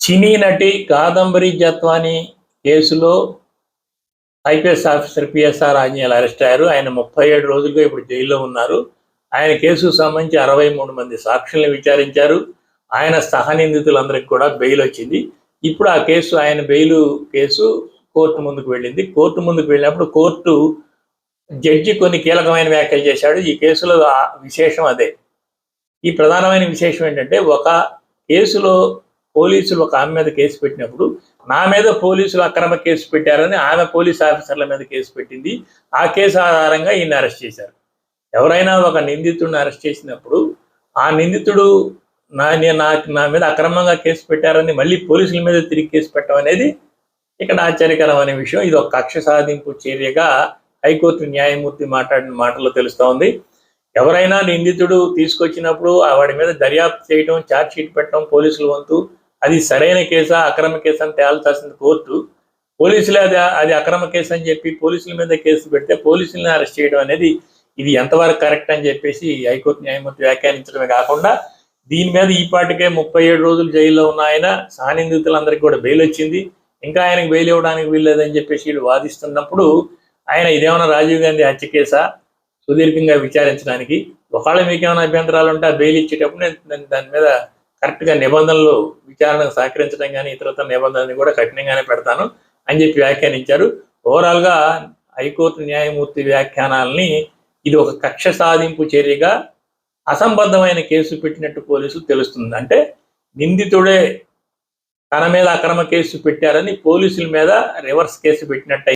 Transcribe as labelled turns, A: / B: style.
A: సినీ నటి కాదంబరి జత్వాని కేసులో IPS officer PSR Anjaneyulu arrest అయ్యారు. ఆయన 37 రోజులుగా ఇప్పుడు జైల్లో ఉన్నారు. ఆయన కేసుకు సంబంధించి 63 మంది సాక్షుల్ని విచారించారు. ఆయన సహనిందితులందరికీ కూడా బెయిల్ వచ్చింది. ఇప్పుడు ఆ కేసు ఆయన బెయిల్ కేసు కోర్టు ముందుకు వెళ్ళింది. కోర్టు ముందుకు వెళ్ళినప్పుడు కోర్టు జడ్జి కొన్ని కీలకమైన వ్యాఖ్యలు చేశాడు. ఈ కేసులో విశేషం అదే. ఈ ప్రధానమైన విశేషం ఏంటంటే, ఒక కేసులో పోలీసులు ఒక ఆమె మీద కేసు పెట్టినప్పుడు, నా మీద పోలీసులు అక్రమ కేసు పెట్టారని ఆమె పోలీస్ ఆఫీసర్ల మీద కేసు పెట్టింది. ఆ కేసు ఆధారంగా ఈయన అరెస్ట్ చేశారు. ఎవరైనా ఒక నిందితుడిని అరెస్ట్ చేసినప్పుడు ఆ నిందితుడు నా మీద అక్రమంగా కేసు పెట్టారని మళ్ళీ పోలీసుల మీద తిరిగి కేసు పెట్టడం అనేది ఇక్కడ ఆశ్చర్యకరమైన విషయం. ఇది ఒక కక్ష సాధింపు చర్యగా హైకోర్టు న్యాయమూర్తి మాట్లాడిన మాటల్లో తెలుస్తోంది. ఎవరైనా నిందితుడు తీసుకొచ్చినప్పుడు వాడి మీద దర్యాప్తు చేయడం, ఛార్జ్ షీట్ పెట్టడం పోలీసుల వంతు. అది సరైన కేసా అక్రమ కేసు అని తేల్చాల్సింది కోర్టు. పోలీసులే అది అక్రమ కేసు అని చెప్పి పోలీసుల మీద కేసు పెడితే పోలీసులను అరెస్ట్ చేయడం అనేది ఇది ఎంతవరకు కరెక్ట్ అని చెప్పేసి హైకోర్టు న్యాయమూర్తి వ్యాఖ్యానించడమే కాకుండా, దీని మీద ఈ పాటికే 37 రోజులు జైల్లో ఉన్న ఆయన సహనిందితులందరికీ కూడా బెయిల్ వచ్చింది. ఇంకా ఆయనకు బెయిల్ ఇవ్వడానికి వీల్లేదని చెప్పేసి వీళ్ళు వాదిస్తున్నప్పుడు, ఆయన ఇదేమన్నా రాజీవ్ గాంధీ హత్య కేసా సుదీర్ఘంగా విచారించడానికి, ఒకవేళ మీకేమైనా అభ్యంతరాలు ఉంటే ఆ బెయిల్ ఇచ్చేటప్పుడు నేను దాని మీద కరెక్ట్గా నిబంధనలు విచారణకు సహకరించడం కానీ ఇతరత్ర నిబంధనలు కూడా కఠినంగానే పెడతాను అని చెప్పి వ్యాఖ్యానించారు. ఓవరాల్గా హైకోర్టు న్యాయమూర్తి వ్యాఖ్యానాలని ఇది ఒక కక్ష సాధింపు చర్యగా అసంబద్ధమైన కేసు పెట్టినట్టు పోలీసులు తెలుస్తుంది. అంటే నిందితుడే తన మీద అక్రమ కేసు పెట్టారని పోలీసుల మీద రివర్స్ కేసు పెట్టినట్టు